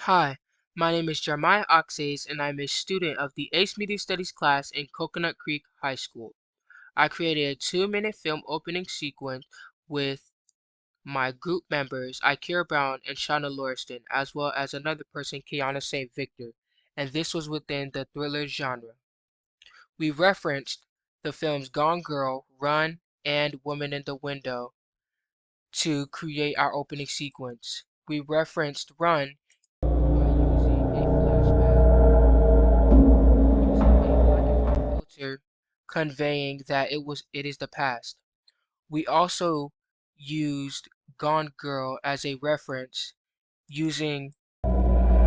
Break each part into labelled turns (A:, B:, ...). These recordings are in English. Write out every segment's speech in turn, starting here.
A: Hi, my name is Jeremiah Accius and I'm a student of the ACE Media Studies class in Coconut Creek High School. I created a 2-minute film opening sequence with my group members, Ikira Brown and Shauna Lauriston, as well as another person, Kiana St. Victor, and this was within the thriller genre. We referenced the films Gone Girl, Run, and Woman in the Window to create our opening sequence. We referenced Run by using a flashback using a black and white filter conveying that it is the past. We also used Gone Girl as a reference using shot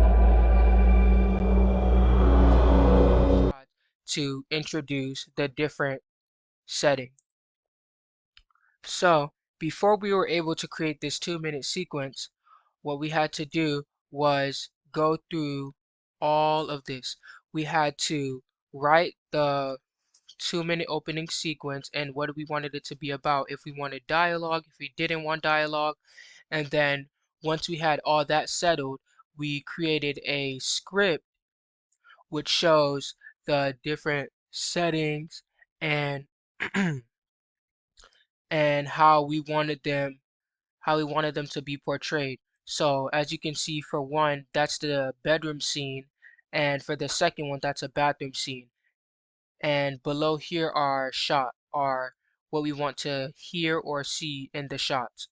A: to introduce the different setting. So before we were able to create this 2-minute sequence, what we had to do was go through all of this. We had to write the 2-minute opening sequence and what we wanted it to be about, if we wanted dialogue, if we didn't want dialogue, and then once we had all that settled, we created a script which shows the different settings and and how we wanted them to be portrayed. So as you can see, for one, that's the bedroom scene, and for the second one, that's a bathroom scene. And below here are what we want to hear or see in the shots.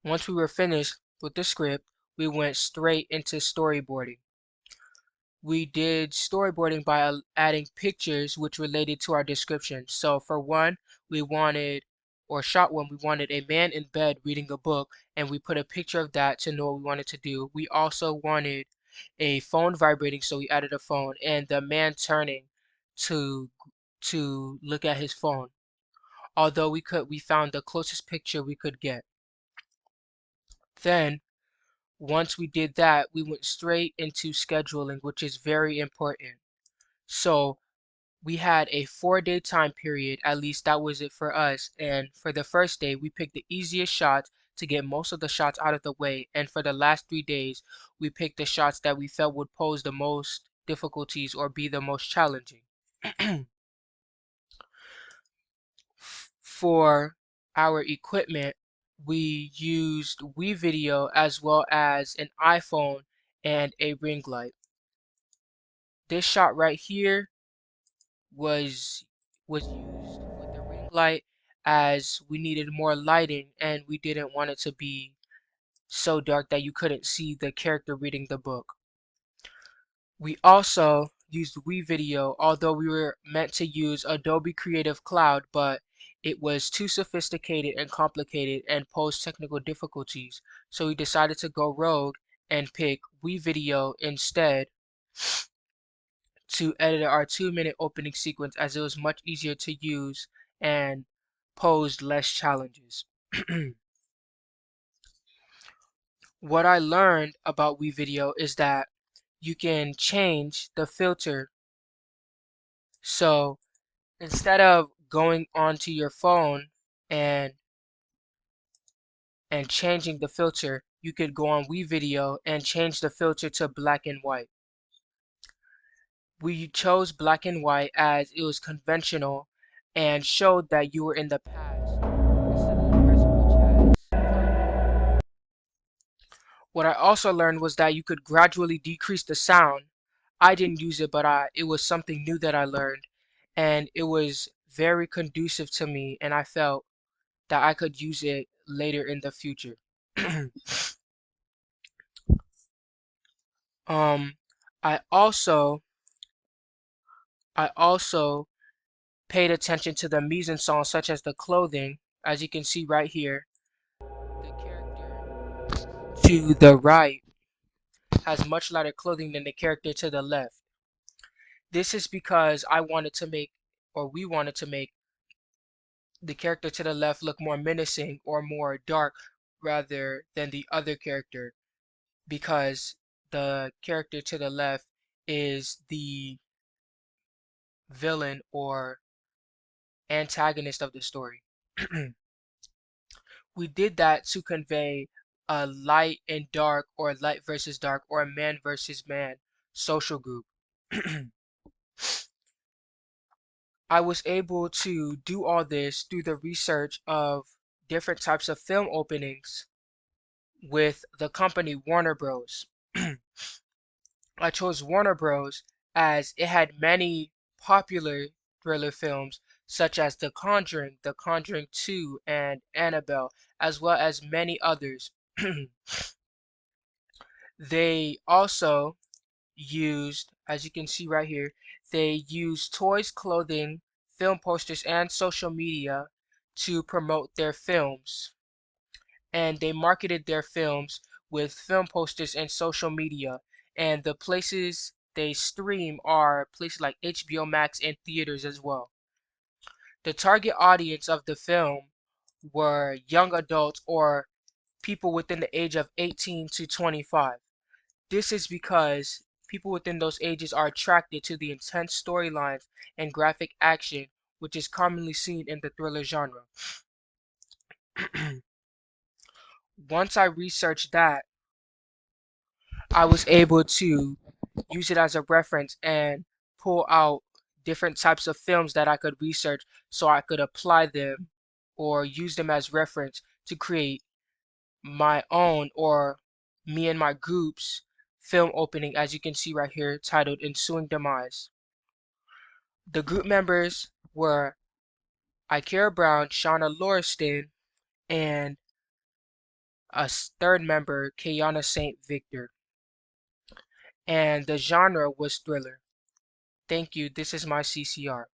A: Once we were finished with the script, we went straight into storyboarding. We did storyboarding by adding pictures which related to our description. So for one, we wanted, or shot one, we wanted a man in bed reading a book, and we put a picture of that to know what we wanted to do. We also wanted a phone vibrating, so we added a phone, and the man turning to look at his phone. Although we found the closest picture we could get. Then once we did that, we went straight into scheduling, which is very important. So we had a 4-day time period, at least that was it for us. And for the first day, we picked the easiest shots to get most of the shots out of the way. And for the last 3 days, we picked the shots that we felt would pose the most difficulties or be the most challenging. For our equipment, we used WeVideo as well as an iPhone and a ring light. This shot right here was used with the ring light as we needed more lighting and we didn't want it to be so dark that you couldn't see the character reading the book. We also used WeVideo, although we were meant to use Adobe Creative Cloud, but it was too sophisticated and complicated and posed technical difficulties. So we decided to go rogue and pick WeVideo instead to edit our 2-minute opening sequence, as it was much easier to use and posed less challenges. What I learned about WeVideo is that you can change the filter. So instead of going onto your phone and changing the filter, you could go on WeVideo and change the filter to black and white. We chose black and white as it was conventional and showed that you were in the past instead of the present, which has color. What I also learned was that you could gradually decrease the sound. I didn't use it, but it was something new that I learned, and it was very conducive to me, and I felt that I could use it later in the future. um, I also I also paid attention to the mise en scène, such as the clothing, as you can see right here. The character to the right has much lighter clothing than the character to the left. This is because I wanted to make, or we wanted to make, the character to the left look more menacing or more dark rather than the other character, because the character to the left is the villain or antagonist of the story. We did that to convey a light and dark, or light versus dark, or man versus man social group. I was able to do all this through the research of different types of film openings with the company Warner Bros. I chose Warner Bros. As it had many popular thriller films such as The Conjuring 2, and Annabelle, as well as many others. They also used, as you can see right here, they used toys, clothing, film posters, and social media to promote their films. And they marketed their films with film posters and social media. And the places they stream are places like HBO Max and theaters as well. The target audience of the film were young adults or people within the age of 18 to 25. This is because people within those ages are attracted to the intense storylines and graphic action, which is commonly seen in the thriller genre. Once I researched that, I was able to use it as a reference and pull out different types of films that I could research so I could apply them or use them as reference to create my own, or me and my group's film opening, as you can see right here, titled Ensuing Demise. The group members were Ikera Brown, Shauna Lauriston, and a third member, Kayana St. Victor. And the genre was thriller. Thank you. This is my CCR.